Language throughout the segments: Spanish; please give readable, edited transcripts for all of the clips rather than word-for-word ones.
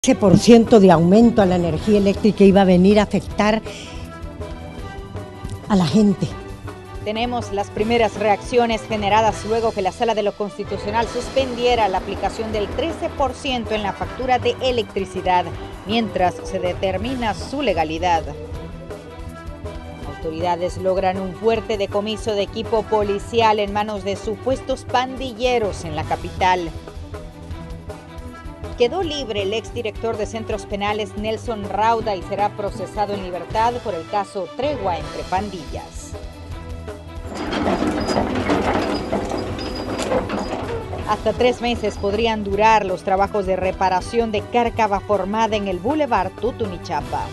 Ese % de aumento a la energía eléctrica iba a venir a afectar a la gente. Tenemos las primeras reacciones generadas luego que la Sala de lo Constitucional suspendiera la aplicación del 13% en la factura de electricidad, mientras se determina su legalidad. Autoridades logran un fuerte decomiso de equipo policial en manos de supuestos pandilleros en la capital. Quedó libre el exdirector de centros penales Nelson Rauda y será procesado en libertad por el caso Tregua entre pandillas. Hasta 3 meses podrían durar los trabajos de reparación de cárcava formada en el Boulevard Tutunichapa.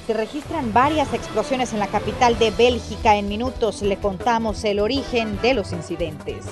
Se registran varias explosiones en la capital de Bélgica. En minutos le contamos el origen de los incidentes.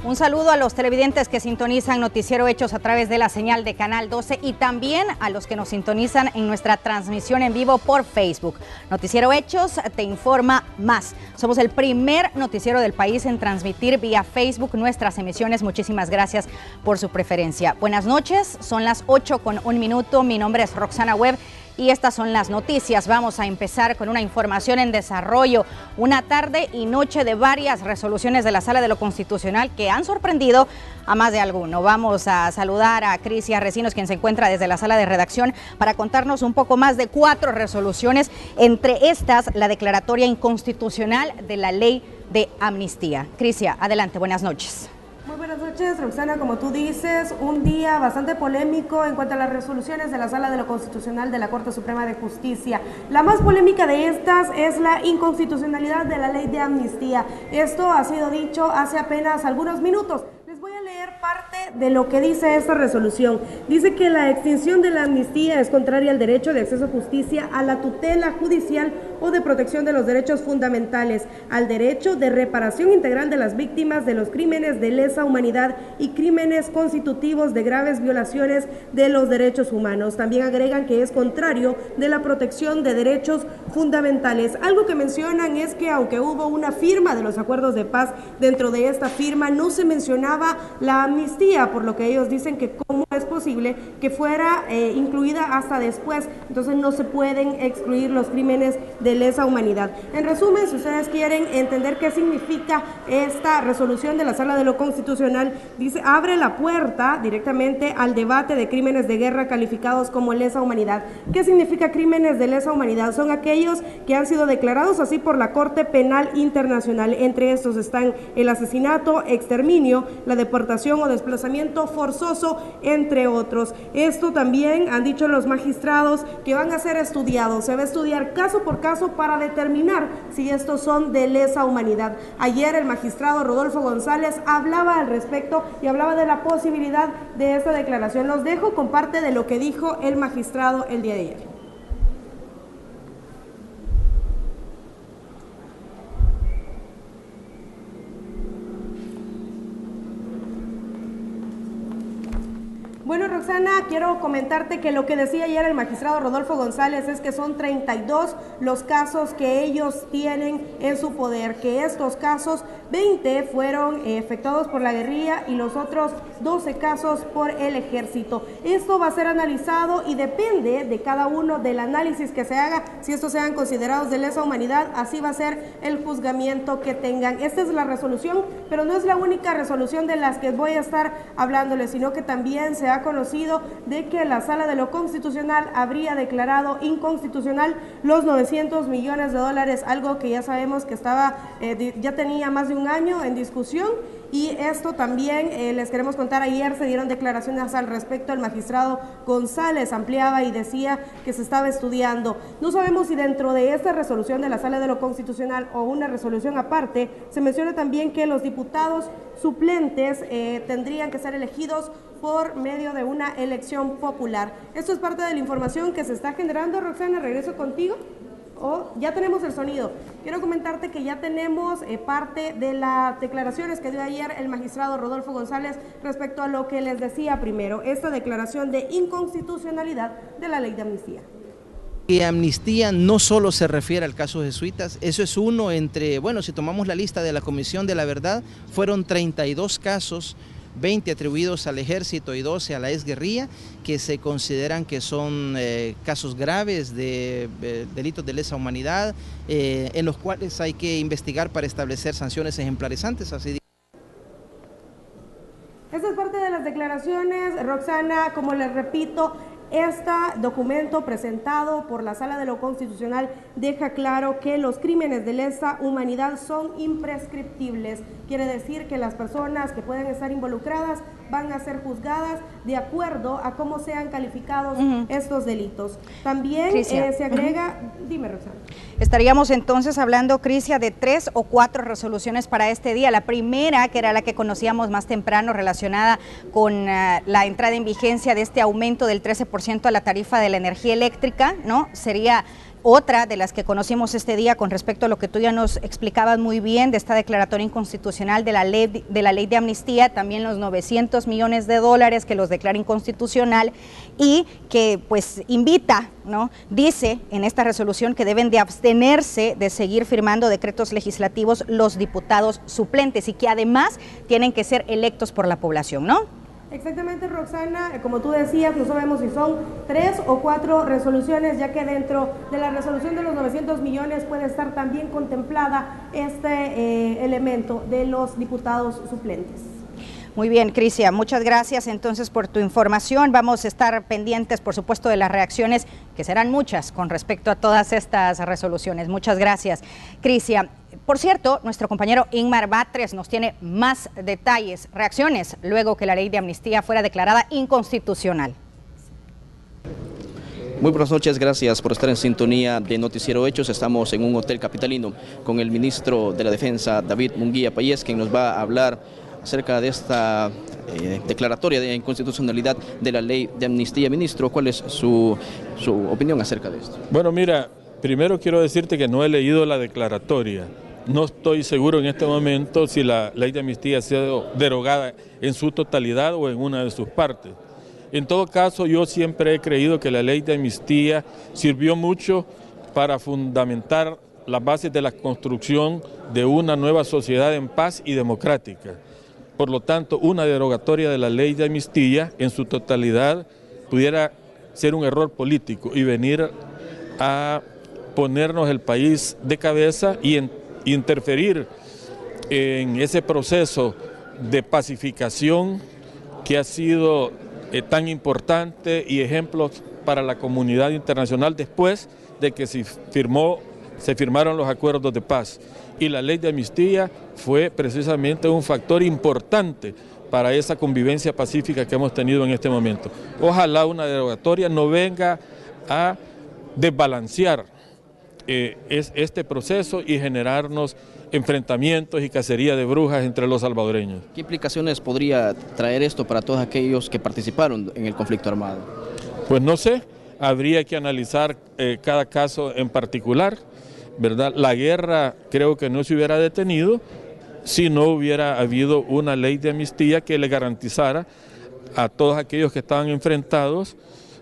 Un saludo a los televidentes que sintonizan Noticiero Hechos a través de la señal de Canal 12 y también a los que nos sintonizan en nuestra transmisión en vivo por Facebook. Noticiero Hechos te informa más. Somos el primer noticiero del país en transmitir vía Facebook nuestras emisiones. Muchísimas gracias por su preferencia. Buenas noches, son las 8:01. Mi nombre es Roxana Webb. Y estas son las noticias. Vamos a empezar con una información en desarrollo. Una tarde y noche de varias resoluciones de la Sala de lo Constitucional que han sorprendido a más de alguno. Vamos a saludar a Crisia Recinos, quien se encuentra desde la sala de redacción, para contarnos un poco más de 4 resoluciones, entre estas la declaratoria inconstitucional de la ley de amnistía. Crisia, adelante, buenas noches. Muy buenas noches, Roxana. Como tú dices, un día bastante polémico en cuanto a las resoluciones de la Sala de lo Constitucional de la Corte Suprema de Justicia. La más polémica de estas es la inconstitucionalidad de la ley de amnistía. Esto ha sido dicho hace apenas algunos minutos. Les voy a leer parte de lo que dice esta resolución. Dice que la extinción de la amnistía es contraria al derecho de acceso a justicia, a la tutela judicial o de protección de los derechos fundamentales, al derecho de reparación integral de las víctimas de los crímenes de lesa humanidad y crímenes constitutivos de graves violaciones de los derechos humanos. También agregan que es contrario de la protección de derechos fundamentales. Algo que mencionan es que aunque hubo una firma de los acuerdos de paz, dentro de esta firma no se mencionaba la amnistía, por lo que ellos dicen que cómo es posible que fuera incluida hasta después. Entonces no se pueden excluir los crímenes de lesa humanidad. En resumen, si ustedes quieren entender qué significa esta resolución de la Sala de lo Constitucional, dice, abre la puerta directamente al debate de crímenes de guerra calificados como lesa humanidad. ¿Qué significa crímenes de lesa humanidad? Son aquellos que han sido declarados así por la Corte Penal Internacional. Entre estos están el asesinato, exterminio, la deportación o desplazamiento forzoso, entre otros. Esto también han dicho los magistrados que van a ser estudiados. Se va a estudiar caso por caso para determinar si estos son de lesa humanidad. Ayer el magistrado Rodolfo González hablaba al respecto y hablaba de la posibilidad de esta declaración. Los dejo con parte de lo que dijo el magistrado el día de ayer. Bueno, Roxana, quiero comentarte que lo que decía ayer el magistrado Rodolfo González es que son 32 los casos que ellos tienen en su poder, que estos casos, 20 fueron efectuados por la guerrilla y los otros 12 casos por el ejército. Esto va a ser analizado y depende de cada uno del análisis que se haga, si estos sean considerados de lesa humanidad, así va a ser el juzgamiento que tengan. Esta es la resolución, pero no es la única resolución de las que voy a estar hablándoles, sino que también se ha conocido de que la Sala de lo Constitucional habría declarado inconstitucional los $900 millones, algo que ya sabemos que estaba, ya tenía más de un año en discusión. Y esto también les queremos contar, ayer se dieron declaraciones al respecto. El magistrado González ampliaba y decía que se estaba estudiando. No sabemos si dentro de esta resolución de la Sala de lo Constitucional o una resolución aparte, se menciona también que los diputados suplentes tendrían que ser elegidos por medio de una elección popular. Esto es parte de la información que se está generando. Roxana, regreso contigo. Ya tenemos el sonido. Quiero comentarte que ya tenemos parte de las declaraciones que dio ayer el magistrado Rodolfo González respecto a lo que les decía primero, esta declaración de inconstitucionalidad de la ley de amnistía. Y amnistía no solo se refiere al caso jesuitas, eso es uno entre, bueno, si tomamos la lista de la Comisión de la Verdad, fueron 32 casos 20 atribuidos al ejército y 12 a la exguerrilla, que se consideran que son casos graves de delitos de lesa humanidad, en los cuales hay que investigar para establecer sanciones ejemplarizantes. Así. Esta es parte de las declaraciones, Roxana. Como les repito, este documento presentado por la Sala de lo Constitucional deja claro que los crímenes de lesa humanidad son imprescriptibles. Quiere decir que las personas que pueden estar involucradas van a ser juzgadas de acuerdo a cómo sean calificados estos delitos. También se agrega, dime, Roxana. Estaríamos entonces hablando, Crisia, de 3 o 4 resoluciones para este día. La primera, que era la que conocíamos más temprano, relacionada con la entrada en vigencia de este aumento del 13% a la tarifa de la energía eléctrica, ¿no? Sería otra de las que conocimos este día con respecto a lo que tú ya nos explicabas muy bien de esta declaratoria inconstitucional de la ley de amnistía, también los 900 millones de dólares que los declara inconstitucional y que pues invita, ¿no? Dice en esta resolución que deben de abstenerse de seguir firmando decretos legislativos los diputados suplentes y que además tienen que ser electos por la población, ¿no? Exactamente, Roxana, como tú decías, no sabemos si son 3 o 4 resoluciones, ya que dentro de la resolución de los 900 millones puede estar también contemplada este elemento de los diputados suplentes. Muy bien, Crisia, muchas gracias entonces por tu información. Vamos a estar pendientes, por supuesto, de las reacciones, que serán muchas con respecto a todas estas resoluciones. Muchas gracias, Crisia. Por cierto, nuestro compañero Ingmar Batres nos tiene más detalles, reacciones, luego que la ley de amnistía fuera declarada inconstitucional. Muy buenas noches, gracias por estar en sintonía de Noticiero Hechos. Estamos en un hotel capitalino con el ministro de la Defensa, David Munguía Payés, quien nos va a hablar acerca de esta declaratoria de inconstitucionalidad de la ley de amnistía. Ministro, ¿cuál es su opinión acerca de esto? Bueno, mira, primero quiero decirte que no he leído la declaratoria. No estoy seguro en este momento si la ley de amnistía ha sido derogada en su totalidad o en una de sus partes. En todo caso, yo siempre he creído que la ley de amnistía sirvió mucho para fundamentar las bases de la construcción de una nueva sociedad en paz y democrática. Por lo tanto, una derogatoria de la ley de amnistía en su totalidad pudiera ser un error político y venir a ponernos el país de cabeza y interferir en ese proceso de pacificación que ha sido tan importante y ejemplo para la comunidad internacional después de que se firmaron los acuerdos de paz. Y la ley de amnistía fue precisamente un factor importante para esa convivencia pacífica que hemos tenido en este momento. Ojalá una derogatoria no venga a desbalancear este proceso y generarnos enfrentamientos y cacería de brujas entre los salvadoreños. ¿Qué implicaciones podría traer esto para todos aquellos que participaron en el conflicto armado? Pues no sé, habría que analizar cada caso en particular, ¿verdad? La guerra creo que no se hubiera detenido si no hubiera habido una ley de amnistía que le garantizara a todos aquellos que estaban enfrentados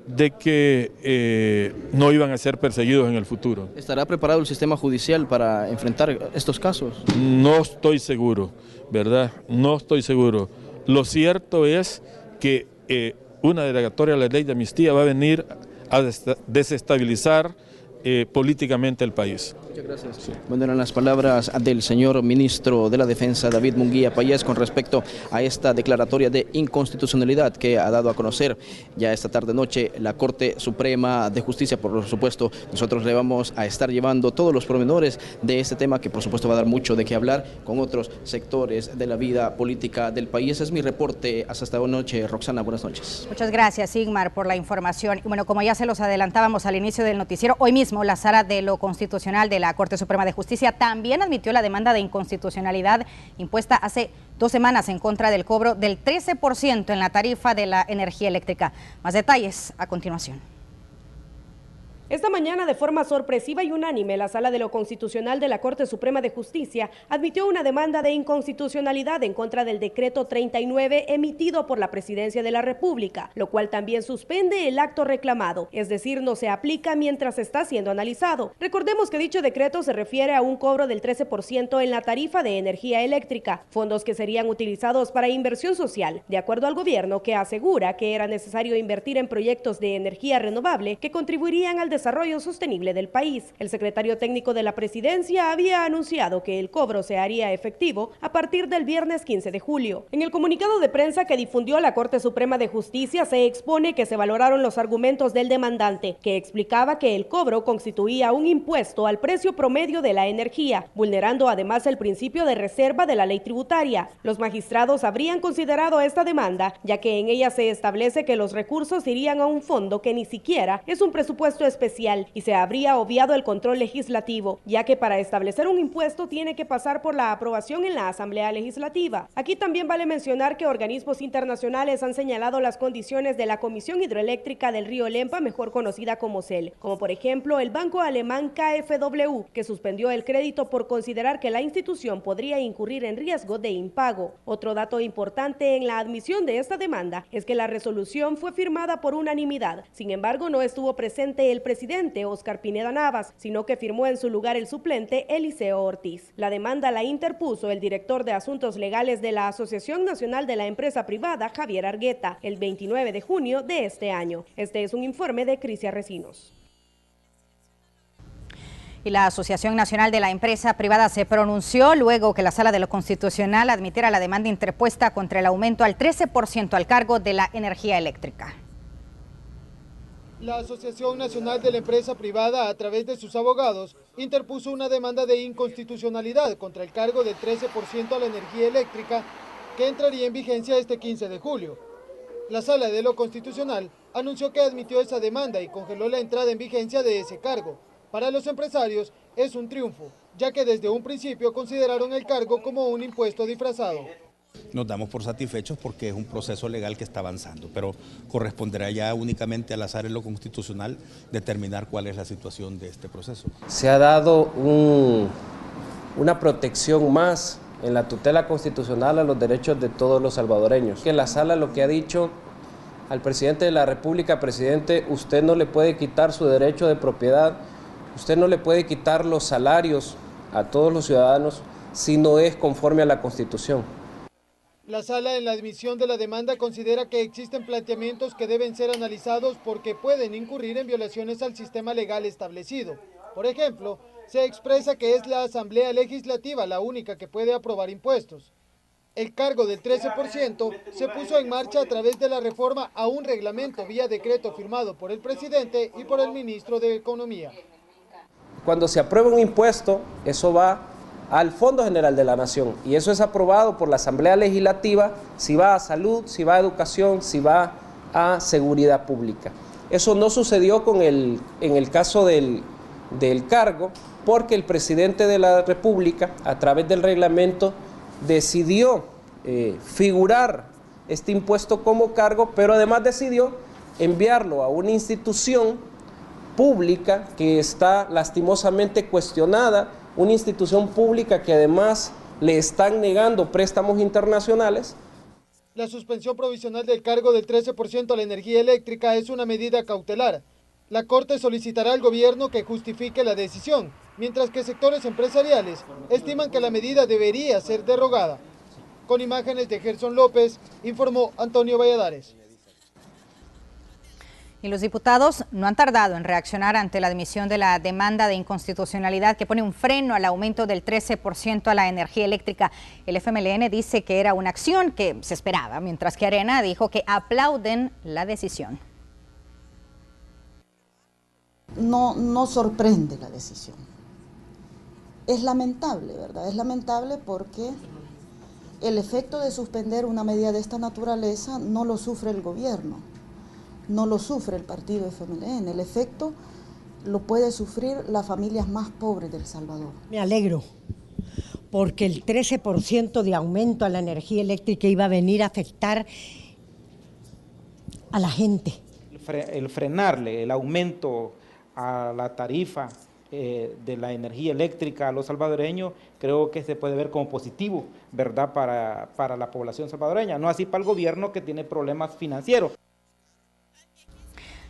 de que no iban a ser perseguidos en el futuro. ¿Estará preparado el sistema judicial para enfrentar estos casos? No estoy seguro, ¿verdad? No estoy seguro. Lo cierto es que una derogatoria de la ley de amnistía va a venir a desestabilizar políticamente el país. Muchas gracias. Sí. Bueno, eran las palabras del señor ministro de la Defensa, David Munguía Payés, con respecto a esta declaratoria de inconstitucionalidad que ha dado a conocer ya esta tarde-noche la Corte Suprema de Justicia. Por supuesto, nosotros le vamos a estar llevando todos los pormenores de este tema, que por supuesto va a dar mucho de qué hablar con otros sectores de la vida política del país. Ese es mi reporte hasta esta noche. Roxana, buenas noches. Muchas gracias, Ingmar, por la información. Y bueno, como ya se los adelantábamos al inicio del noticiero, hoy mismo la Sala de lo Constitucional de la Corte Suprema de Justicia también admitió la demanda de inconstitucionalidad impuesta hace 2 semanas en contra del cobro del 13% en la tarifa de la energía eléctrica. Más detalles a continuación. Esta mañana, de forma sorpresiva y unánime, la Sala de lo Constitucional de la Corte Suprema de Justicia admitió una demanda de inconstitucionalidad en contra del decreto 39 emitido por la Presidencia de la República, lo cual también suspende el acto reclamado, es decir, no se aplica mientras está siendo analizado. Recordemos que dicho decreto se refiere a un cobro del 13% en la tarifa de energía eléctrica, fondos que serían utilizados para inversión social, de acuerdo al gobierno, que asegura que era necesario invertir en proyectos de energía renovable que contribuirían al desarrollo sostenible del país. El secretario técnico de la Presidencia había anunciado que el cobro se haría efectivo a partir del viernes 15 de julio. En el comunicado de prensa que difundió la Corte Suprema de Justicia se expone que se valoraron los argumentos del demandante, que explicaba que el cobro constituía un impuesto al precio promedio de la energía, vulnerando además el principio de reserva de la ley tributaria. Los magistrados habrían considerado esta demanda, ya que en ella se establece que los recursos irían a un fondo que ni siquiera es un presupuesto especial y se habría obviado el control legislativo, ya que para establecer un impuesto tiene que pasar por la aprobación en la Asamblea Legislativa. Aquí también vale mencionar que organismos internacionales han señalado las condiciones de la Comisión Hidroeléctrica del Río Lempa, mejor conocida como CEL, como por ejemplo el banco alemán KfW, que suspendió el crédito por considerar que la institución podría incurrir en riesgo de impago. Otro dato importante en la admisión de esta demanda es que la resolución fue firmada por unanimidad. Sin embargo, no estuvo presente el presidente Óscar Pineda Navas, sino que firmó en su lugar el suplente Eliseo Ortiz. La demanda la interpuso el director de Asuntos Legales de la Asociación Nacional de la Empresa Privada, Javier Argueta, el 29 de junio de este año. Este es un informe de Crisia Recinos. Y la Asociación Nacional de la Empresa Privada se pronunció luego que la Sala de lo Constitucional admitiera la demanda interpuesta contra el aumento al 13% al cargo de la energía eléctrica. La Asociación Nacional de la Empresa Privada, a través de sus abogados, interpuso una demanda de inconstitucionalidad contra el cargo del 13% a la energía eléctrica, que entraría en vigencia este 15 de julio. La Sala de lo Constitucional anunció que admitió esa demanda y congeló la entrada en vigencia de ese cargo. Para los empresarios es un triunfo, ya que desde un principio consideraron el cargo como un impuesto disfrazado. Nos damos por satisfechos porque es un proceso legal que está avanzando, pero corresponderá ya únicamente a la Sala de lo Constitucional determinar cuál es la situación de este proceso. Se ha dado una protección más en la tutela constitucional a los derechos de todos los salvadoreños. Que la Sala lo que ha dicho al presidente de la República: presidente, usted no le puede quitar su derecho de propiedad, usted no le puede quitar los salarios a todos los ciudadanos si no es conforme a la Constitución. La Sala, en la admisión de la demanda, considera que existen planteamientos que deben ser analizados porque pueden incurrir en violaciones al sistema legal establecido. Por ejemplo, se expresa que es la Asamblea Legislativa la única que puede aprobar impuestos. El cargo del 13% se puso en marcha a través de la reforma a un reglamento vía decreto firmado por el presidente y por el ministro de Economía. Cuando se aprueba un impuesto, eso va al Fondo General de la Nación y eso es aprobado por la Asamblea Legislativa si va a salud, si va a educación, si va a seguridad pública. Eso no sucedió en el caso del cargo, porque el presidente de la República, a través del reglamento, decidió figurar este impuesto como cargo, pero además decidió enviarlo a una institución pública que está lastimosamente cuestionada, una institución pública que además le están negando préstamos internacionales. La suspensión provisional del cargo del 13% a la energía eléctrica es una medida cautelar. La Corte solicitará al gobierno que justifique la decisión, mientras que sectores empresariales estiman que la medida debería ser derogada. Con imágenes de Gerson López, informó Antonio Valladares. Y los diputados no han tardado en reaccionar ante la admisión de la demanda de inconstitucionalidad que pone un freno al aumento del 13% a la energía eléctrica. El FMLN dice que era una acción que se esperaba, mientras que Arena dijo que aplauden la decisión. No sorprende la decisión. Es lamentable, ¿verdad? Es lamentable porque el efecto de suspender una medida de esta naturaleza no lo sufre el gobierno. No lo sufre el partido FMLN, el efecto lo puede sufrir las familias más pobres del Salvador. Me alegro, porque el 13% de aumento a la energía eléctrica iba a venir a afectar a la gente. El frenarle el aumento a la tarifa de la energía eléctrica a los salvadoreños, creo que se puede ver como positivo, ¿verdad?, para la población salvadoreña, no así para el gobierno que tiene problemas financieros.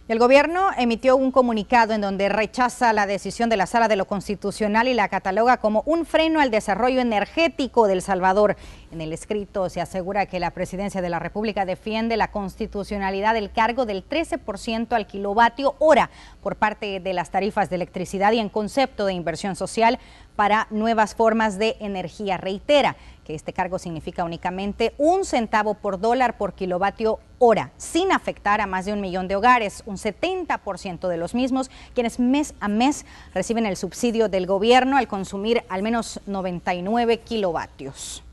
El gobierno emitió un comunicado en donde rechaza la decisión de la Sala de lo Constitucional y la cataloga como un freno al desarrollo energético de El Salvador. En el escrito se asegura que la Presidencia de la República defiende la constitucionalidad del cargo del 13% al kilovatio hora por parte de las tarifas de electricidad y en concepto de inversión social para nuevas formas de energía. Reitera que este cargo significa únicamente 1 centavo por dólar por kilovatio hora, sin afectar a más de 1 millón de hogares, un 70% de los mismos, quienes mes a mes reciben el subsidio del gobierno al consumir al menos 99 kilovatios.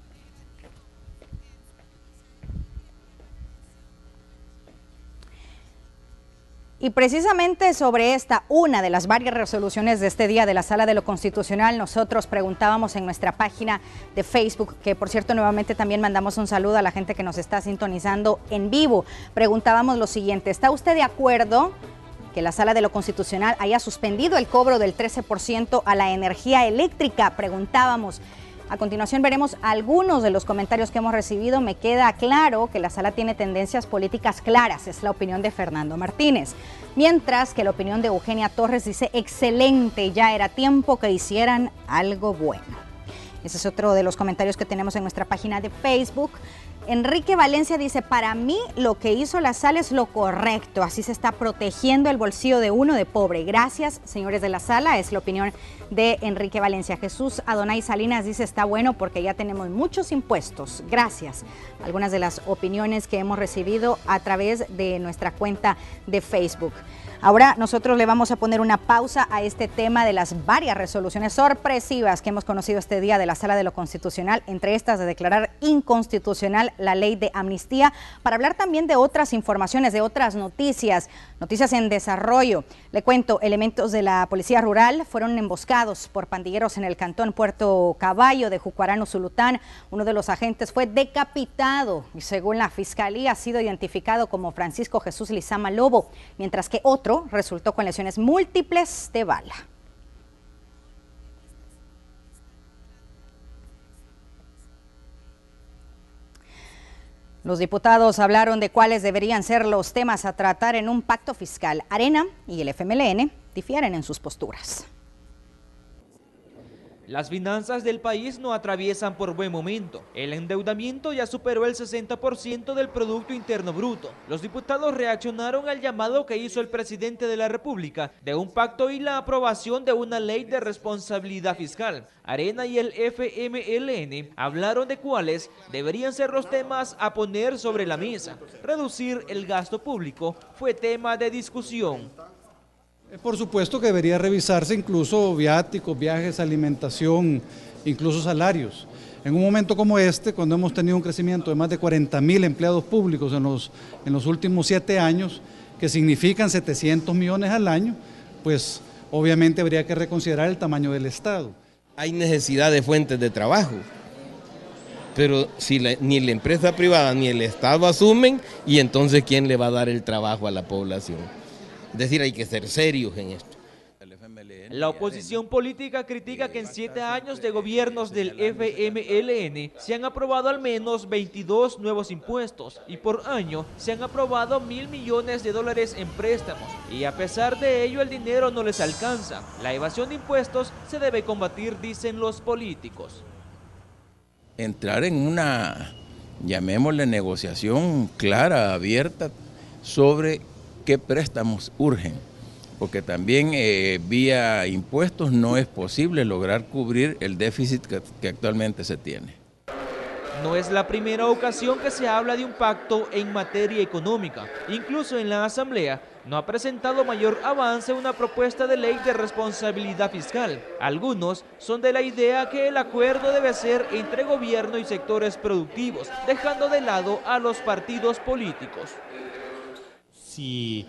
Y precisamente sobre esta, una de las varias resoluciones de este día de la Sala de lo Constitucional, nosotros preguntábamos en nuestra página de Facebook, que por cierto nuevamente también mandamos un saludo a la gente que nos está sintonizando en vivo. Preguntábamos lo siguiente: ¿está usted de acuerdo que la Sala de lo Constitucional haya suspendido el cobro del 13% a la energía eléctrica? Preguntábamos. A continuación veremos algunos de los comentarios que hemos recibido. Me queda claro que la Sala tiene tendencias políticas claras, es la opinión de Fernando Martínez. Mientras que la opinión de Eugenia Torres dice: excelente, ya era tiempo que hicieran algo bueno. Ese es otro de los comentarios que tenemos en nuestra página de Facebook. Enrique Valencia dice: para mí lo que hizo la Sala es lo correcto, así se está protegiendo el bolsillo de uno de pobre. Gracias, señores de la Sala, es la opinión de Enrique Valencia. Jesús Adonai Salinas dice: está bueno porque ya tenemos muchos impuestos. Gracias. Algunas de las opiniones que hemos recibido a través de nuestra cuenta de Facebook. Ahora nosotros le vamos a poner una pausa a este tema de las varias resoluciones sorpresivas que hemos conocido este día de la Sala de lo Constitucional, entre estas de declarar inconstitucional la ley de amnistía, para hablar también de otras informaciones, de otras noticias en desarrollo. Le cuento, elementos de la Policía Rural fueron emboscados por pandilleros en el cantón Puerto Caballo de Jucuarán, Usulután. Uno de los agentes fue decapitado y según la Fiscalía ha sido identificado como Francisco Jesús Lizama Lobo, mientras que otro resultó con lesiones múltiples de bala. Los diputados hablaron de cuáles deberían ser los temas a tratar en un pacto fiscal. Arena y el FMLN difieren en sus posturas. Las finanzas del país no atraviesan por buen momento. El endeudamiento ya superó el 60% del Producto Interno Bruto. Los diputados reaccionaron al llamado que hizo el presidente de la República de un pacto y la aprobación de una ley de responsabilidad fiscal. Arena y el FMLN hablaron de cuáles deberían ser los temas a poner sobre la mesa. Reducir el gasto público fue tema de discusión. Por supuesto que debería revisarse incluso viáticos, viajes, alimentación, incluso salarios. En un momento como este, cuando hemos tenido un crecimiento de más de 40.000 empleados públicos en los últimos 7 años, que significan 700 millones al año, pues obviamente habría que reconsiderar el tamaño del Estado. Hay necesidad de fuentes de trabajo, pero si ni la empresa privada ni el Estado asumen, y entonces ¿quién le va a dar el trabajo a la población? Es decir, hay que ser serios en esto. La oposición política critica que en 7 años de gobiernos del FMLN se han aprobado al menos 22 nuevos impuestos y por año se han aprobado $1.000 millones en préstamos y a pesar de ello el dinero no les alcanza. La evasión de impuestos se debe combatir, dicen los políticos. Entrar en una, llamémosle, negociación clara, abierta sobre qué préstamos urgen, porque también vía impuestos no es posible lograr cubrir el déficit que actualmente se tiene. No es la primera ocasión que se habla de un pacto en materia económica. Incluso en la Asamblea no ha presentado mayor avance una propuesta de ley de responsabilidad fiscal. Algunos son de la idea que el acuerdo debe ser entre gobierno y sectores productivos, dejando de lado a los partidos políticos. Si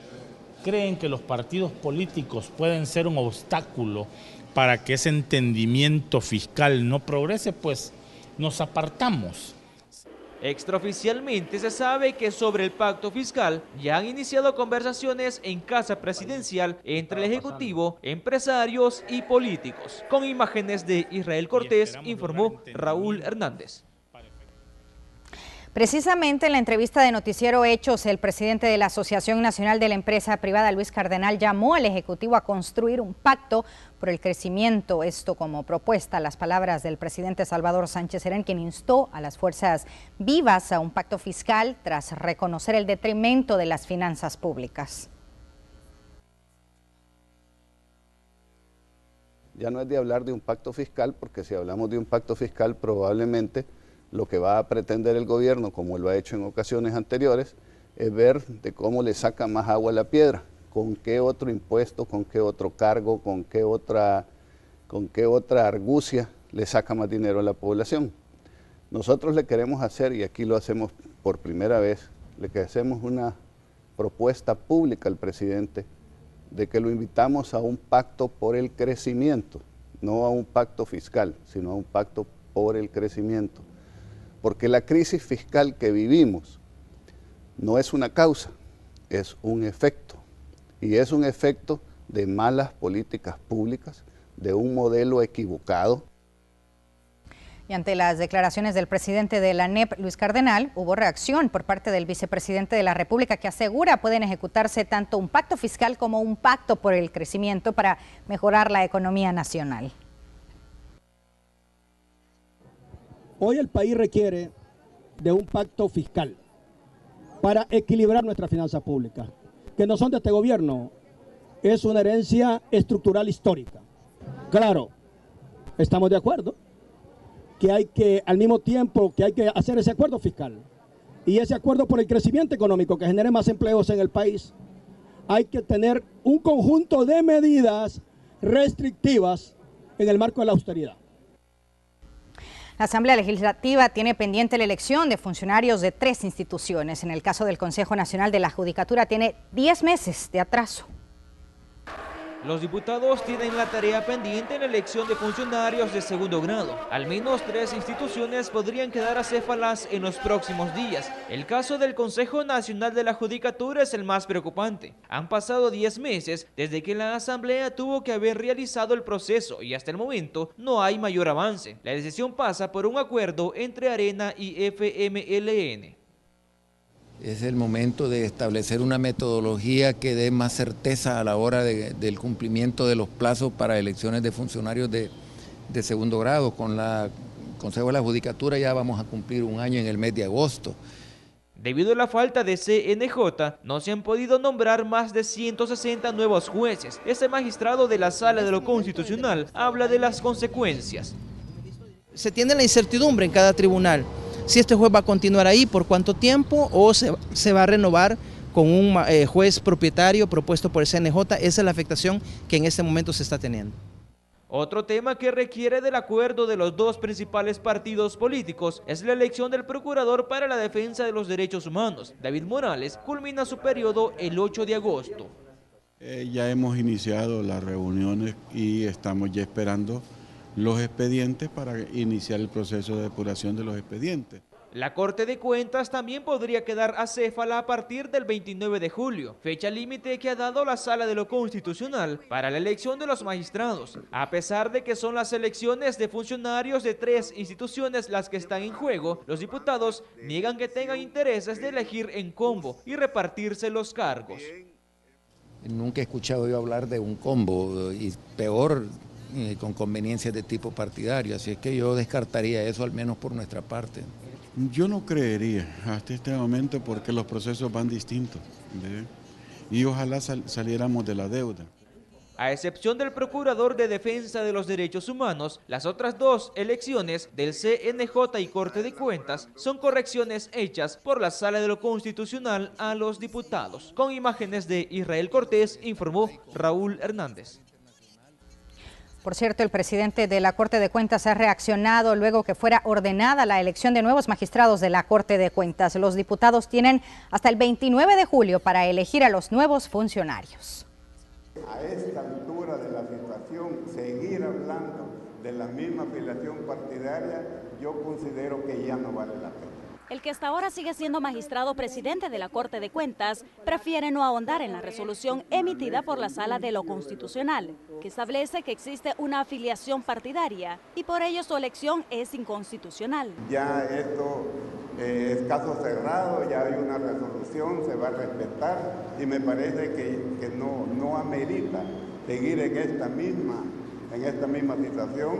creen que los partidos políticos pueden ser un obstáculo para que ese entendimiento fiscal no progrese, pues nos apartamos. Extraoficialmente se sabe que sobre el pacto fiscal ya han iniciado conversaciones en Casa Presidencial entre el Ejecutivo, empresarios y políticos. Con imágenes de Israel Cortés, informó Raúl Hernández. Precisamente en la entrevista de Noticiero Hechos, el presidente de la Asociación Nacional de la Empresa Privada, Luis Cardenal, llamó al Ejecutivo a construir un pacto por el crecimiento, esto como propuesta, las palabras del presidente Salvador Sánchez Serén, quien instó a las fuerzas vivas a un pacto fiscal tras reconocer el detrimento de las finanzas públicas. Ya no es de hablar de un pacto fiscal, porque si hablamos de un pacto fiscal probablemente lo que va a pretender el gobierno, como lo ha hecho en ocasiones anteriores, es ver de cómo le saca más agua a la piedra, con qué otro impuesto, con qué otro cargo, con qué otra argucia le saca más dinero a la población. Nosotros le queremos hacer, y aquí lo hacemos por primera vez, le hacemos una propuesta pública al presidente de que lo invitamos a un pacto por el crecimiento, no a un pacto fiscal, sino a un pacto por el crecimiento. Porque la crisis fiscal que vivimos no es una causa, es un efecto. Y es un efecto de malas políticas públicas, de un modelo equivocado. Y ante las declaraciones del presidente de la ANEP, Luis Cardenal, hubo reacción por parte del vicepresidente de la República, que asegura pueden ejecutarse tanto un pacto fiscal como un pacto por el crecimiento para mejorar la economía nacional. Hoy el país requiere de un pacto fiscal para equilibrar nuestras finanzas públicas, que no son de este gobierno, es una herencia estructural histórica. Claro, estamos de acuerdo que hay que, al mismo tiempo que hay que hacer ese acuerdo fiscal y ese acuerdo por el crecimiento económico que genere más empleos en el país, hay que tener un conjunto de medidas restrictivas en el marco de la austeridad. La Asamblea Legislativa tiene pendiente la elección de funcionarios de 3 instituciones. En el caso del Consejo Nacional de la Judicatura tiene 10 meses de atraso. Los diputados tienen la tarea pendiente en la elección de funcionarios de segundo grado. Al menos 3 instituciones podrían quedar acéfalas en los próximos días. El caso del Consejo Nacional de la Judicatura es el más preocupante. Han pasado 10 meses desde que la Asamblea tuvo que haber realizado el proceso y hasta el momento no hay mayor avance. La decisión pasa por un acuerdo entre Arena y FMLN. Es el momento de establecer una metodología que dé más certeza a la hora del cumplimiento de los plazos para elecciones de funcionarios de segundo grado. Con el Consejo de la Judicatura ya vamos a cumplir un año en el mes de agosto. Debido a la falta de CNJ, no se han podido nombrar más de 160 nuevos jueces. Este magistrado de la Sala de lo Constitucional habla de las consecuencias. Se tiene la incertidumbre en cada tribunal. Si este juez va a continuar ahí, por cuánto tiempo, o se va a renovar con un juez propietario propuesto por el CNJ. Esa es la afectación que en este momento se está teniendo. Otro tema que requiere del acuerdo de los 2 principales partidos políticos es la elección del Procurador para la Defensa de los Derechos Humanos. David Morales culmina su periodo el 8 de agosto. Ya hemos iniciado las reuniones y estamos ya esperando los expedientes para iniciar el proceso de depuración de los expedientes. La Corte de Cuentas también podría quedar acéfala a partir del 29 de julio, fecha límite que ha dado la Sala de lo Constitucional para la elección de los magistrados. A pesar de que son las elecciones de funcionarios de 3 instituciones las que están en juego, los diputados niegan que tengan intereses de elegir en combo y repartirse los cargos. Nunca he escuchado yo hablar de un combo, y peor con conveniencias de tipo partidario, así es que yo descartaría eso, al menos por nuestra parte. Yo no creería hasta este momento, porque los procesos van distintos, ¿ve? Y ojalá saliéramos de la deuda. A excepción del Procurador de Defensa de los Derechos Humanos, las otras 2 elecciones del CNJ y Corte de Cuentas son correcciones hechas por la Sala de lo Constitucional a los diputados. Con imágenes de Israel Cortés, informó Raúl Hernández. Por cierto, el presidente de la Corte de Cuentas ha reaccionado luego que fuera ordenada la elección de nuevos magistrados de la Corte de Cuentas. Los diputados tienen hasta el 29 de julio para elegir a los nuevos funcionarios. A esta altura de la situación, seguir hablando de la misma afiliación partidaria, yo considero que ya no vale la pena. El que hasta ahora sigue siendo magistrado presidente de la Corte de Cuentas prefiere no ahondar en la resolución emitida por la Sala de lo Constitucional, que establece que existe una afiliación partidaria y por ello su elección es inconstitucional. Ya esto es caso cerrado, ya hay una resolución, se va a respetar y me parece que no amerita seguir en esta misma situación.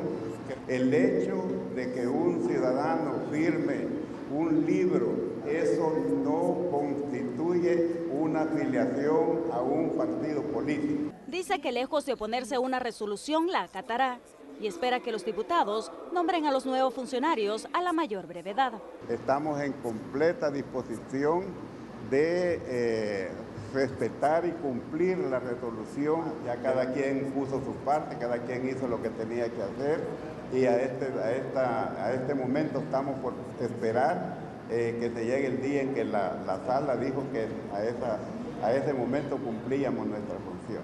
El hecho de que un ciudadano firme un libro, eso no constituye una afiliación a un partido político. Dice que lejos de oponerse a una resolución la acatará y espera que los diputados nombren a los nuevos funcionarios a la mayor brevedad. Estamos en completa disposición de respetar y cumplir la resolución. Ya cada quien puso su parte, cada quien hizo lo que tenía que hacer. Y a este momento estamos por esperar que se llegue el día en que la sala dijo que a ese momento cumplíamos nuestra función.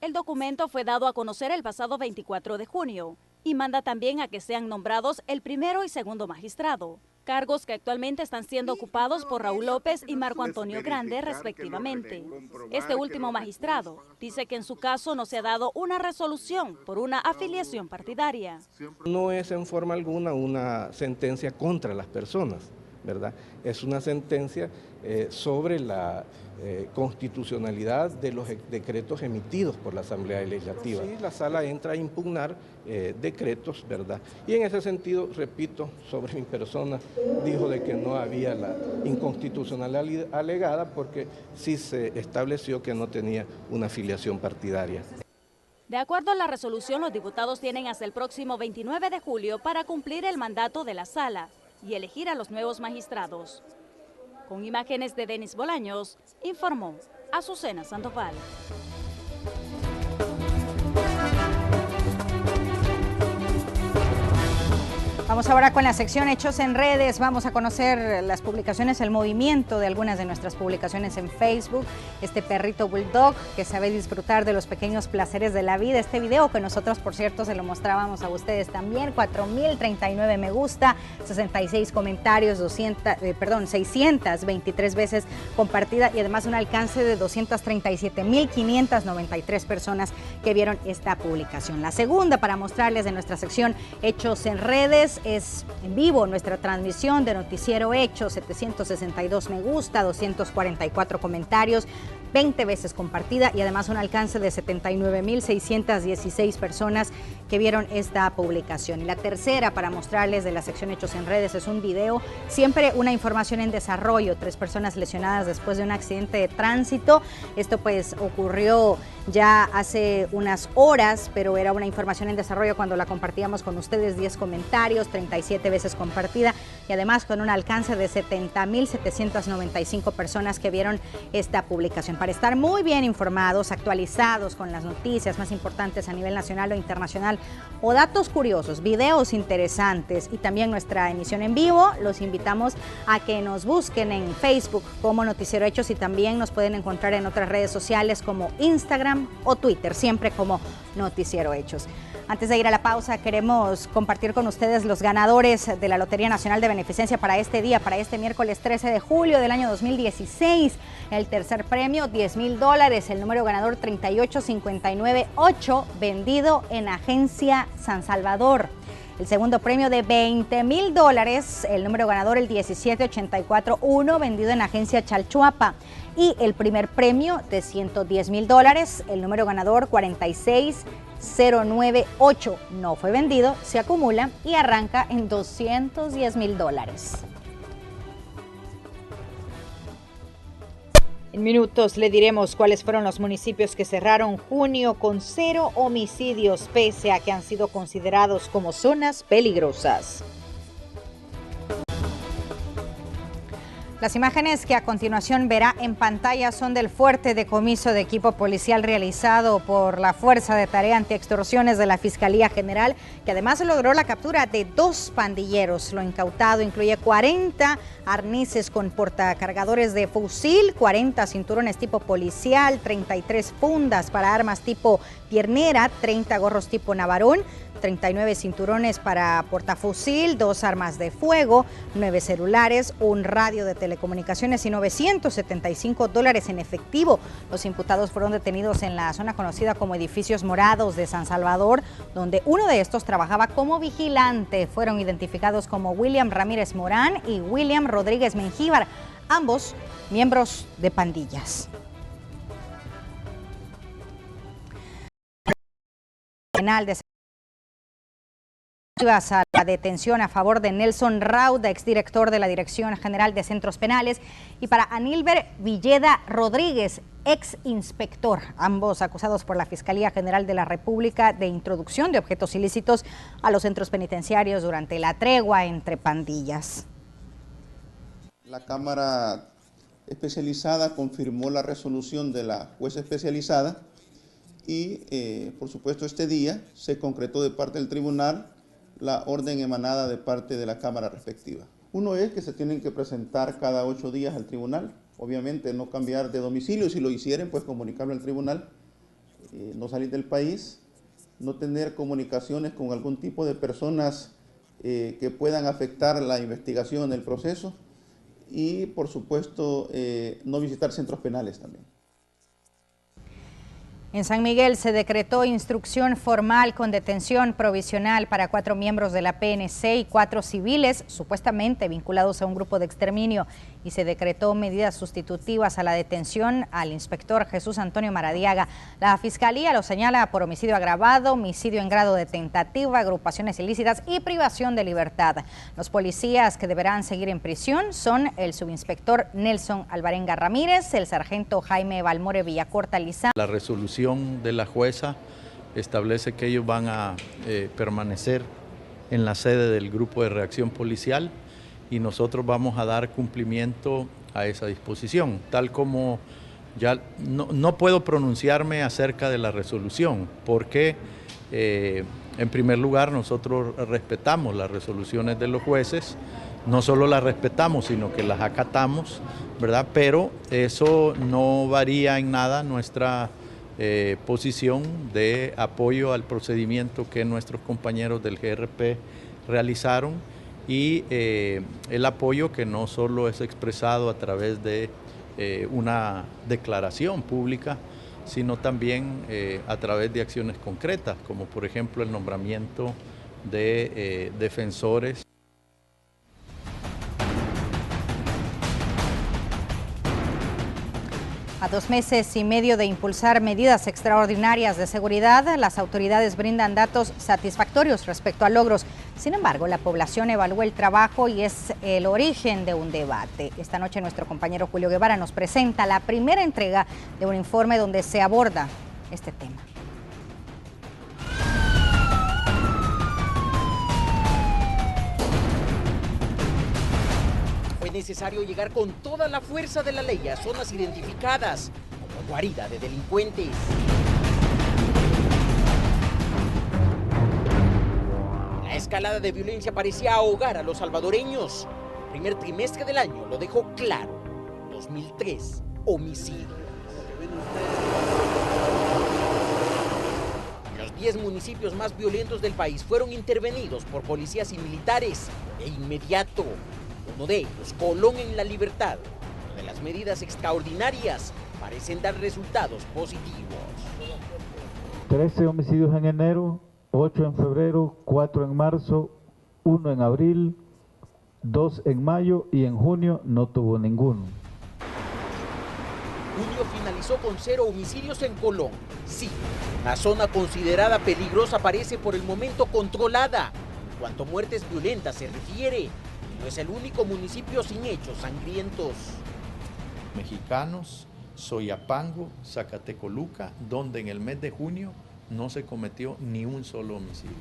El documento fue dado a conocer el pasado 24 de junio y manda también a que sean nombrados el primero y segundo magistrado, cargos que actualmente están siendo ocupados por Raúl López y Marco Antonio Grande, respectivamente. Este último magistrado dice que en su caso no se ha dado una resolución por una afiliación partidaria. No es en forma alguna una sentencia contra las personas, ¿verdad? Es una sentencia sobre la constitucionalidad de los decretos emitidos por la Asamblea Legislativa. Sí, la sala entra a impugnar decretos, ¿verdad? Y en ese sentido, repito, sobre mi persona, dijo de que no había la inconstitucionalidad alegada porque sí se estableció que no tenía una afiliación partidaria. De acuerdo a la resolución, los diputados tienen hasta el próximo 29 de julio para cumplir el mandato de la sala y elegir a los nuevos magistrados. Con imágenes de Denis Bolaños, informó Azucena Sandoval. Vamos ahora con la sección Hechos en Redes. Vamos a conocer las publicaciones, el movimiento de algunas de nuestras publicaciones en Facebook. Este perrito bulldog que sabe disfrutar de los pequeños placeres de la vida. Este video que nosotros, por cierto, se lo mostrábamos a ustedes también. 4.039 me gusta, 66 comentarios, 623 veces compartida y además un alcance de 237.593 personas que vieron esta publicación. La segunda para mostrarles de nuestra sección Hechos en Redes es en vivo nuestra transmisión de Noticiero Hechos, 762 me gusta, 244 comentarios, 20 veces compartida y además un alcance de 79.616 personas que vieron esta publicación. Y la tercera para mostrarles de la sección Hechos en Redes es un video, siempre una información en desarrollo, 3 personas lesionadas después de un accidente de tránsito. Esto pues ocurrió ya hace unas horas, pero era una información en desarrollo cuando la compartíamos con ustedes, 10 comentarios, 37 veces compartida y además con un alcance de 70.795 personas que vieron esta publicación. Para estar muy bien informados, actualizados con las noticias más importantes a nivel nacional o internacional o datos curiosos, videos interesantes y también nuestra emisión en vivo, los invitamos a que nos busquen en Facebook como Noticiero Hechos y también nos pueden encontrar en otras redes sociales como Instagram o Twitter, siempre como Noticiero Hechos. Antes de ir a la pausa, queremos compartir con ustedes los ganadores de la Lotería Nacional de Beneficencia para este día, para este miércoles 13 de julio del año 2016. El tercer premio, $10,000, el número ganador 38598, vendido en Agencia San Salvador. El segundo premio de $20,000, el número ganador el 17841, vendido en Agencia Chalchuapa. Y el primer premio de $110,000, el número ganador 46098, no fue vendido, se acumula y arranca en $210,000. En minutos le diremos cuáles fueron los municipios que cerraron junio con 0 homicidios, pese a que han sido considerados como zonas peligrosas. Las imágenes que a continuación verá en pantalla son del fuerte decomiso de equipo policial realizado por la Fuerza de Tarea Antiextorsiones de la Fiscalía General, que además logró la captura de 2 pandilleros. Lo incautado incluye 40 arneses con portacargadores de fusil, 40 cinturones tipo policial, 33 fundas para armas tipo piernera, 30 gorros tipo navarón, 39 cinturones para portafusil, 2 armas de fuego, 9 celulares, un radio de telecomunicaciones y $975 en efectivo. Los imputados fueron detenidos en la zona conocida como Edificios Morados de San Salvador, donde uno de estos trabajaba como vigilante. Fueron identificados como William Ramírez Morán y William Rodríguez Mengíbar, ambos miembros de pandillas. Penal de a la detención a favor de Nelson Rauda, exdirector de la Dirección General de Centros Penales, y para Anílber Villeda Rodríguez, ex inspector, ambos acusados por la Fiscalía General de la República de introducción de objetos ilícitos a los centros penitenciarios durante la tregua entre pandillas. La Cámara Especializada confirmó la resolución de la jueza especializada y, por supuesto, este día se concretó de parte del tribunal la orden emanada de parte de la Cámara respectiva. Uno es que se tienen que presentar cada 8 días al tribunal, obviamente no cambiar de domicilio, si lo hicieren pues comunicarlo al tribunal, no salir del país, no tener comunicaciones con algún tipo de personas que puedan afectar la investigación, el proceso y por supuesto no visitar centros penales también. En San Miguel se decretó instrucción formal con detención provisional para 4 miembros de la PNC y 4 civiles supuestamente vinculados a un grupo de exterminio, y se decretó medidas sustitutivas a la detención al inspector Jesús Antonio Maradiaga. La Fiscalía lo señala por homicidio agravado, homicidio en grado de tentativa, agrupaciones ilícitas y privación de libertad. Los policías que deberán seguir en prisión son el subinspector Nelson Alvarenga Ramírez, el sargento Jaime Balmore Villacorta Lizán. La resolución de la jueza establece que ellos van a permanecer en la sede del grupo de reacción policial y nosotros vamos a dar cumplimiento a esa disposición, tal como ya no puedo pronunciarme acerca de la resolución, porque en primer lugar nosotros respetamos las resoluciones de los jueces, no solo las respetamos, sino que las acatamos, ¿verdad? Pero eso no varía en nada nuestra posición de apoyo al procedimiento que nuestros compañeros del GRP realizaron y el apoyo que no solo es expresado a través de una declaración pública, sino también a través de acciones concretas, como por ejemplo el nombramiento de defensores. A 2 meses y medio de impulsar medidas extraordinarias de seguridad, las autoridades brindan datos satisfactorios respecto a logros. Sin embargo, la población evalúa el trabajo y es el origen de un debate. Esta noche nuestro compañero Julio Guevara nos presenta la primera entrega de un informe donde se aborda este tema. Fue necesario llegar con toda la fuerza de la ley a zonas identificadas como guarida de delincuentes. La escalada de violencia parecía ahogar a los salvadoreños. El primer trimestre del año lo dejó claro. 2003 homicidios. Los 10 municipios más violentos del país fueron intervenidos por policías y militares de inmediato. Uno de ellos, Colón en La Libertad, donde las medidas extraordinarias parecen dar resultados positivos. 13 homicidios en enero, 8 en febrero, 4 en marzo, 1 en abril, 2 en mayo y en junio no tuvo ninguno. Junio finalizó con 0 homicidios en Colón. Sí, una zona considerada peligrosa parece por el momento controlada. En cuanto a muertes violentas se refiere, no es el único municipio sin hechos sangrientos. Mexicanos, Soyapango, Zacatecoluca, donde en el mes de junio no se cometió ni un solo homicidio.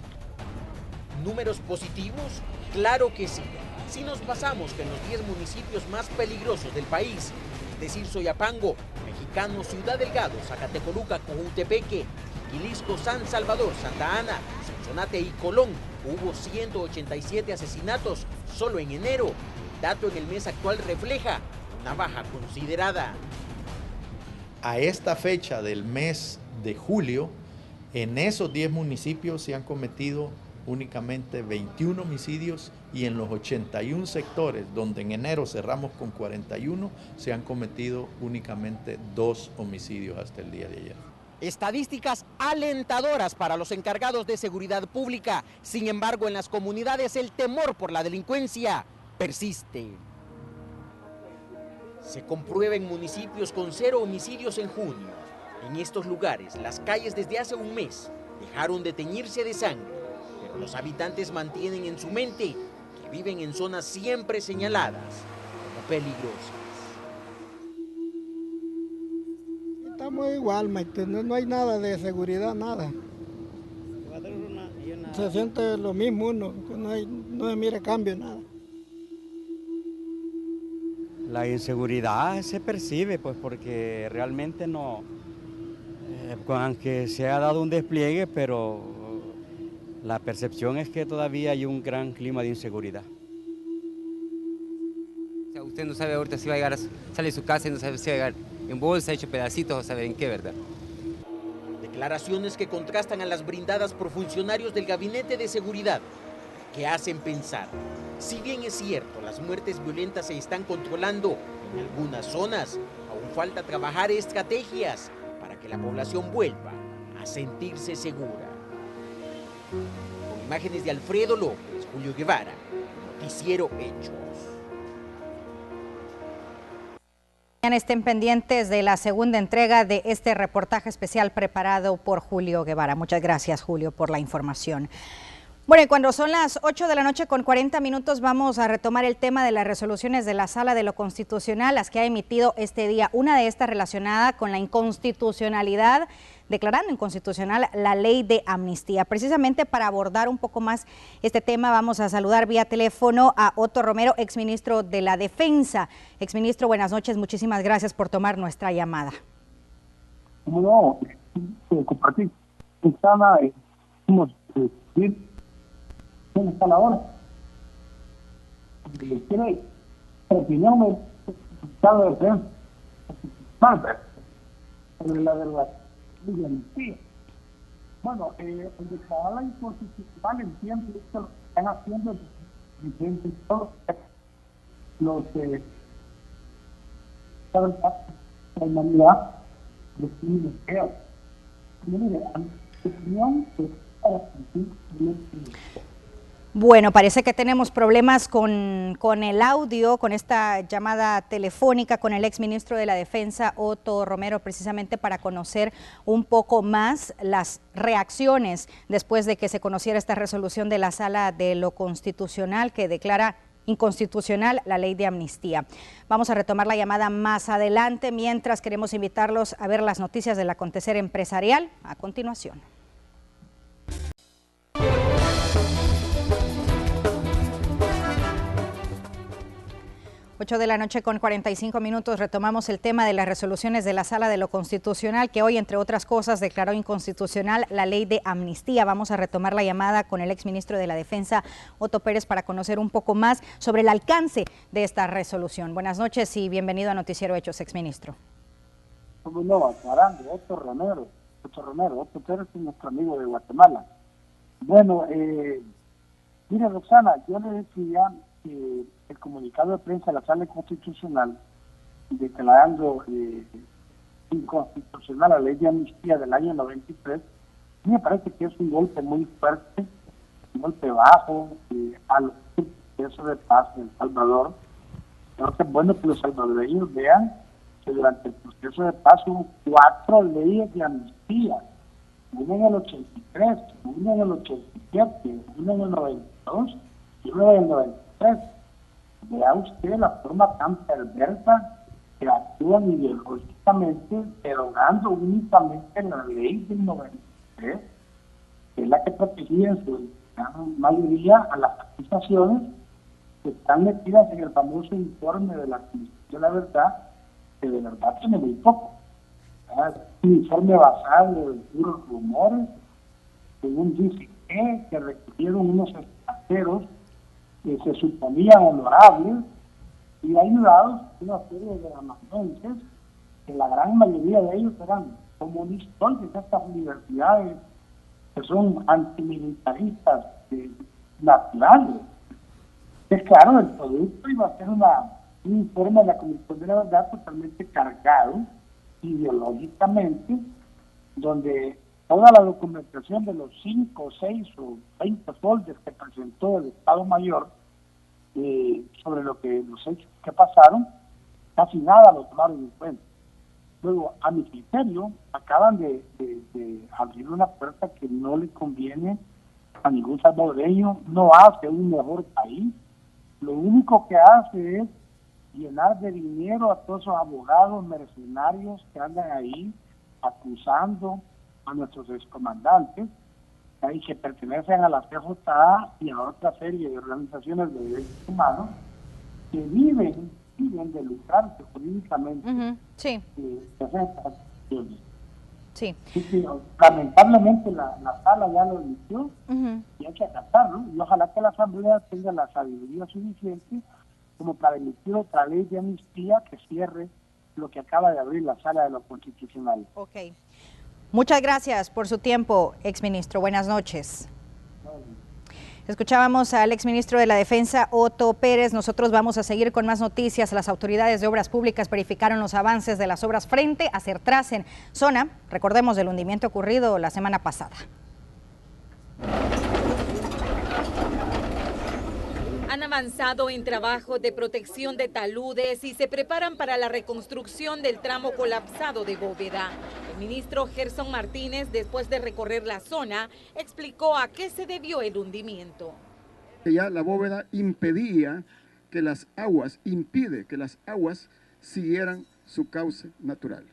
¿Números positivos? Claro que sí. Si nos basamos que en los 10 municipios más peligrosos del país, es decir, Soyapango, Mexicano, Ciudad Delgado, Zacatecoluca, Cojutepeque, Quilisco, San Salvador, Santa Ana, Sonsonate y Colón, hubo 187 asesinatos solo en enero. El dato en el mes actual refleja una baja considerada. A esta fecha del mes de julio, En esos 10 municipios se han cometido únicamente 21 homicidios y en los 81 sectores donde en enero cerramos con 41 se han cometido únicamente 2 homicidios hasta el día de ayer. Estadísticas alentadoras para los encargados de seguridad pública. Sin embargo, en las comunidades el temor por la delincuencia persiste. Se comprueba en municipios con 0 homicidios en junio. En estos lugares, las calles desde hace un mes dejaron de teñirse de sangre, pero los habitantes mantienen en su mente que viven en zonas siempre señaladas como peligrosas. Estamos igual, Maite, no hay nada de seguridad, nada. Se siente lo mismo uno, que no se mira cambio, nada. La inseguridad se percibe, pues porque realmente no, aunque se ha dado un despliegue, pero la percepción es que todavía hay un gran clima de inseguridad. O sea, usted no sabe ahorita si va a llegar, sale de su casa y no sabe si va a llegar en bolsa, hecho pedacitos o sabe en qué, ¿verdad? Declaraciones que contrastan a las brindadas por funcionarios del Gabinete de Seguridad, que hacen pensar. Si bien es cierto, las muertes violentas se están controlando en algunas zonas, aún falta trabajar estrategias para que la población vuelva a sentirse segura. Con imágenes de Alfredo López, Julio Guevara, Noticiero Hechos. Estén pendientes de la segunda entrega de este reportaje especial preparado por Julio Guevara. Muchas gracias, Julio, por la información. Bueno, y cuando son las 8 de la noche con 40 minutos vamos a retomar el tema de las resoluciones de la Sala de lo Constitucional, las que ha emitido este día. Una de estas relacionada con la inconstitucionalidad, declarando inconstitucional la ley de amnistía. Precisamente para abordar un poco más este tema vamos a saludar vía teléfono a Otto Romero, exministro de la Defensa. Exministro, buenas noches, muchísimas gracias por tomar nuestra llamada. No, compartir. ¿Dónde está la hora? Tiene opinión del Estado de Defensa sobre la verdad. Bueno, el declarar la inconstitucional entiendo que lo están haciendo diferentes todos los la humanidad de su museo. Mire, a mi opinión es para Bueno, parece que tenemos problemas con el audio, con esta llamada telefónica con el exministro de la Defensa, Otto Romero, precisamente para conocer un poco más las reacciones después de que se conociera esta resolución de la Sala de lo Constitucional que declara inconstitucional la ley de amnistía. Vamos a retomar la llamada más adelante, mientras queremos invitarlos a ver las noticias del acontecer empresarial a continuación. 8 de la noche con 45 minutos, retomamos el tema de las resoluciones de la Sala de lo Constitucional, que hoy, entre otras cosas, declaró inconstitucional la ley de amnistía. Vamos a retomar la llamada con el exministro de la Defensa, Otto Pérez, para conocer un poco más sobre el alcance de esta resolución. Buenas noches y bienvenido a Noticiero Hechos, exministro. ¿Cómo no? Aclarando, Otto Romero, Otto Pérez es nuestro amigo de Guatemala. Bueno, mire, Roxana, yo le decía que el comunicado de prensa de la Sala Constitucional declarando inconstitucional la ley de amnistía del año 93, me parece que es un golpe muy fuerte, un golpe bajo a los procesos de paz en El Salvador. Entonces es bueno que los salvadoreños vean que durante el proceso de paz hubo 4 leyes de amnistía, una en el 83, una en el 87, una en el 92 y una en el 93. Vea usted la forma tan perversa que actúan ideológicamente, derogando únicamente la ley del 93, que es la que protegía en su gran mayoría a las acusaciones que están metidas en el famoso informe de la Comisión de la Verdad, que de verdad tiene muy poco. Es un informe basado en puros rumores, según dice que recibieron unos extranjeros que se suponían honorables y ayudados por una serie de amanuenses, que la gran mayoría de ellos eran comunistas de estas universidades que son antimilitaristas naturales. Es claro, el producto iba a ser un informe de la Comisión de la Verdad totalmente cargado ideológicamente, donde toda la documentación de los 5, 6 o 20 folders que presentó el Estado Mayor sobre los hechos que pasaron, casi nada lo tomaron en cuenta. Luego, a mi criterio, acaban de abrir una puerta que no le conviene a ningún salvadoreño, no hace un mejor país. Lo único que hace es llenar de dinero a todos esos abogados mercenarios que andan ahí acusando a nuestros excomandantes y que pertenecen a la CJA y a otra serie de organizaciones de derechos humanos que viven de lucrarse jurídicamente. Sí. Sí. Lamentablemente la sala ya lo emitió y hay que acatarlo, y ojalá que la Asamblea tenga la sabiduría suficiente como para emitir otra ley de amnistía que cierre lo que acaba de abrir la sala de lo constitucional. Ok. Muchas gracias por su tiempo, exministro. Buenas noches. Escuchábamos al exministro de la Defensa, Otto Pérez. Nosotros vamos a seguir con más noticias. Las autoridades de Obras Públicas verificaron los avances de las obras frente a Sertrasen, zona, recordemos, del hundimiento ocurrido la semana pasada. Han avanzado en trabajo de protección de taludes y se preparan para la reconstrucción del tramo colapsado de Bóveda. El ministro Gerson Martínez, después de recorrer la zona, explicó a qué se debió el hundimiento. Ya la bóveda impide que las aguas siguieran su cauce natural.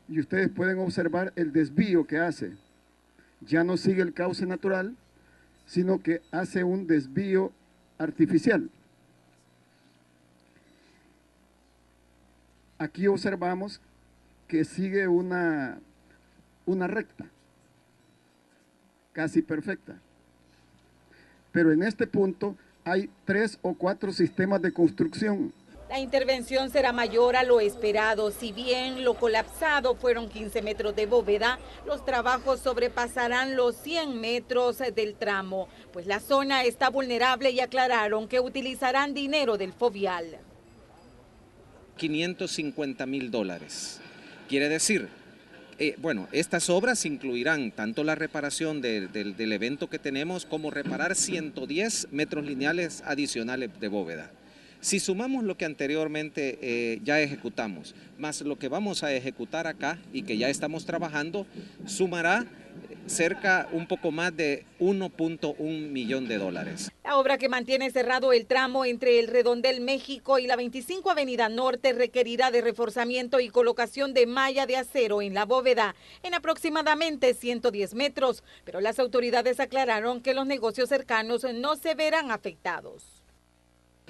Y ustedes pueden observar el desvío que hace. Ya no sigue el cauce natural, sino que hace un desvío artificial. Aquí observamos que sigue una recta, casi perfecta. Pero en este punto hay 3 o 4 sistemas de construcción. La intervención será mayor a lo esperado. Si bien lo colapsado fueron 15 metros de bóveda, los trabajos sobrepasarán los 100 metros del tramo, pues la zona está vulnerable y aclararon que utilizarán dinero del Fovial. $550,000. Quiere decir, estas obras incluirán tanto la reparación del evento que tenemos como reparar 110 metros lineales adicionales de bóveda. Si sumamos lo que anteriormente ya ejecutamos, más lo que vamos a ejecutar acá y que ya estamos trabajando, sumará un poco más de $1.1 millón. La obra, que mantiene cerrado el tramo entre el Redondel México y la 25 Avenida Norte, requerirá de reforzamiento y colocación de malla de acero en la bóveda en aproximadamente 110 metros, pero las autoridades aclararon que los negocios cercanos no se verán afectados.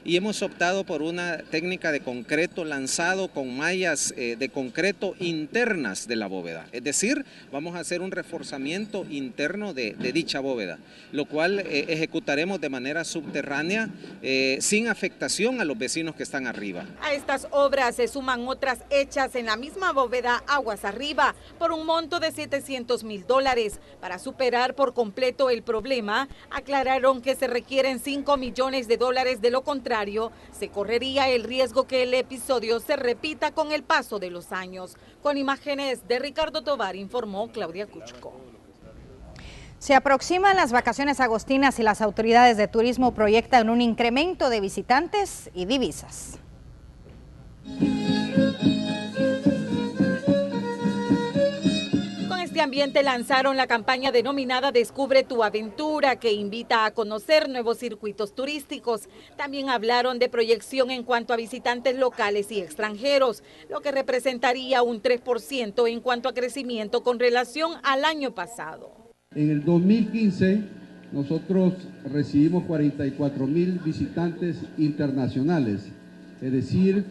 Y hemos optado por una técnica de concreto lanzado con mallas de concreto internas de la bóveda. Es decir, vamos a hacer un reforzamiento interno de dicha bóveda, lo cual ejecutaremos de manera subterránea sin afectación a los vecinos que están arriba. A estas obras se suman otras hechas en la misma bóveda aguas arriba por un monto de $700,000. Para superar por completo el problema, aclararon que se requieren $5 millones, de lo contrario se correría el riesgo que el episodio se repita con el paso de los años. Con imágenes de Ricardo Tovar, informó Claudia Cuchco. Se aproximan las vacaciones agostinas y las autoridades de turismo proyectan un incremento de visitantes y divisas. Este ambiente lanzaron la campaña denominada Descubre tu aventura, que invita a conocer nuevos circuitos turísticos. También hablaron de proyección en cuanto a visitantes locales y extranjeros, lo que representaría un 3% en cuanto a crecimiento con relación al año pasado. En el 2015 nosotros recibimos 44,000 visitantes internacionales, es decir,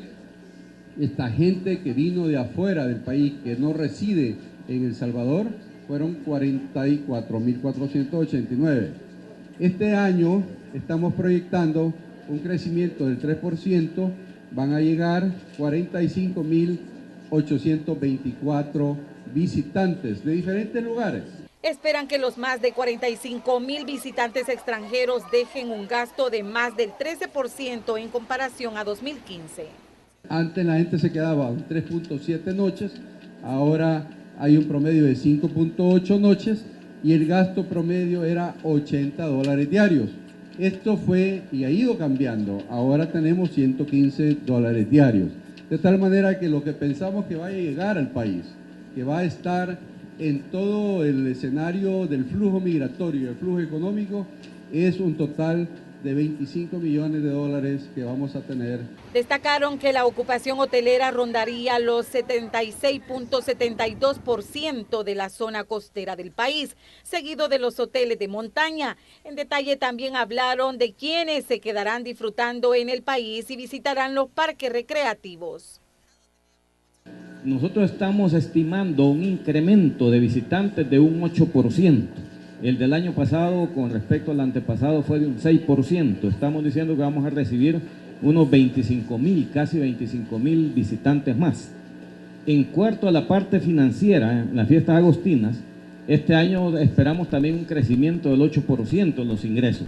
esta gente que vino de afuera del país, que no reside en El Salvador, fueron 44,489. Este año estamos proyectando un crecimiento del 3%, van a llegar 45,824 visitantes de diferentes lugares. Esperan que los más de 45,000 visitantes extranjeros dejen un gasto de más del 13% en comparación a 2015. Antes la gente se quedaba 3.7 noches, ahora hay un promedio de 5.8 noches y el gasto promedio era $80 diarios. Esto fue y ha ido cambiando, ahora tenemos $115 diarios. De tal manera que lo que pensamos que va a llegar al país, que va a estar en todo el escenario del flujo migratorio y el flujo económico, es un total de $25 millones que vamos a tener. Destacaron que la ocupación hotelera rondaría los 76.72% de la zona costera del país, seguido de los hoteles de montaña. En detalle también hablaron de quienes se quedarán disfrutando en el país y visitarán los parques recreativos. Nosotros estamos estimando un incremento de visitantes de un 8%. El del año pasado con respecto al antepasado fue de un 6%. Estamos diciendo que vamos a recibir unos 25,000, casi 25,000 visitantes más. En cuanto a la parte financiera, en las fiestas agostinas, este año esperamos también un crecimiento del 8% en los ingresos.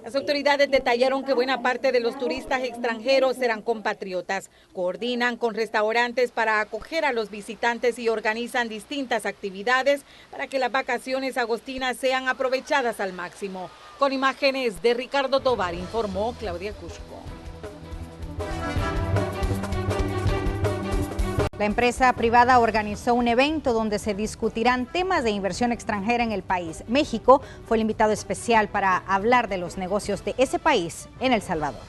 Las autoridades detallaron que buena parte de los turistas extranjeros serán compatriotas. Coordinan con restaurantes para acoger a los visitantes y organizan distintas actividades para que las vacaciones agostinas sean aprovechadas al máximo. Con imágenes de Ricardo Tovar, informó Claudia Cusco. La empresa privada organizó un evento donde se discutirán temas de inversión extranjera en el país. México fue el invitado especial para hablar de los negocios de ese país en El Salvador.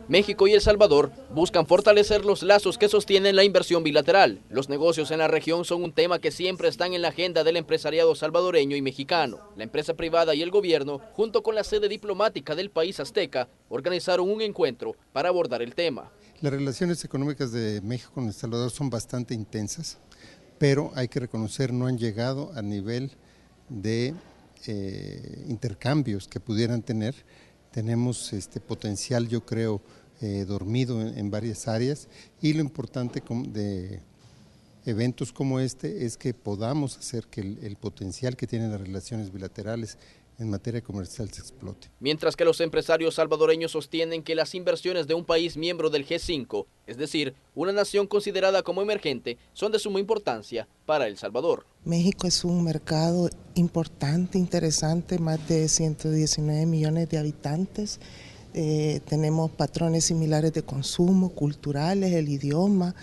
México y El Salvador buscan fortalecer los lazos que sostienen la inversión bilateral. Los negocios en la región son un tema que siempre están en la agenda del empresariado salvadoreño y mexicano. La empresa privada y el gobierno, junto con la sede diplomática del país azteca, organizaron un encuentro para abordar el tema. Las relaciones económicas de México con El Salvador son bastante intensas, pero hay que reconocer no han llegado al nivel de intercambios que pudieran tener. Tenemos potencial, yo creo, dormido en varias áreas, y lo importante de eventos como este es que podamos hacer que el potencial que tienen las relaciones bilaterales en materia comercial se explote. Mientras que los empresarios salvadoreños sostienen que las inversiones de un país miembro del G5, es decir, una nación considerada como emergente, son de suma importancia para El Salvador. México es un mercado importante, interesante, más de 119 millones de habitantes. Tenemos patrones similares de consumo, culturales, el idioma,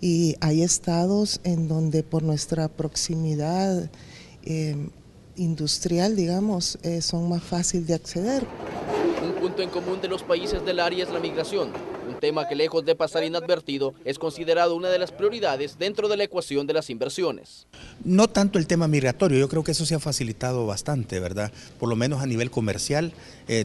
y hay estados en donde por nuestra proximidad industrial, digamos, son más fáciles de acceder. Un punto en común de los países del área es la migración, un tema que lejos de pasar inadvertido es considerado una de las prioridades dentro de la ecuación de las inversiones. No tanto el tema migratorio, yo creo que eso se ha facilitado bastante, ¿verdad? Por lo menos a nivel comercial,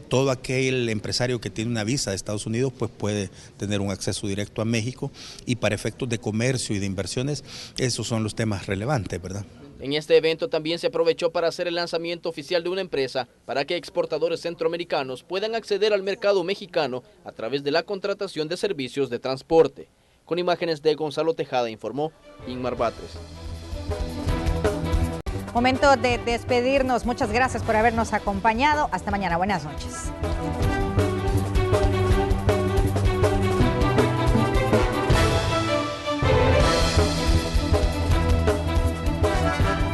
todo aquel empresario que tiene una visa de Estados Unidos pues puede tener un acceso directo a México, y para efectos de comercio y de inversiones, esos son los temas relevantes, ¿verdad? En este evento también se aprovechó para hacer el lanzamiento oficial de una empresa para que exportadores centroamericanos puedan acceder al mercado mexicano a través de la contratación de servicios de transporte. Con imágenes de Gonzalo Tejada, informó Inmar Batres. Momento de despedirnos. Muchas gracias por habernos acompañado. Hasta mañana. Buenas noches.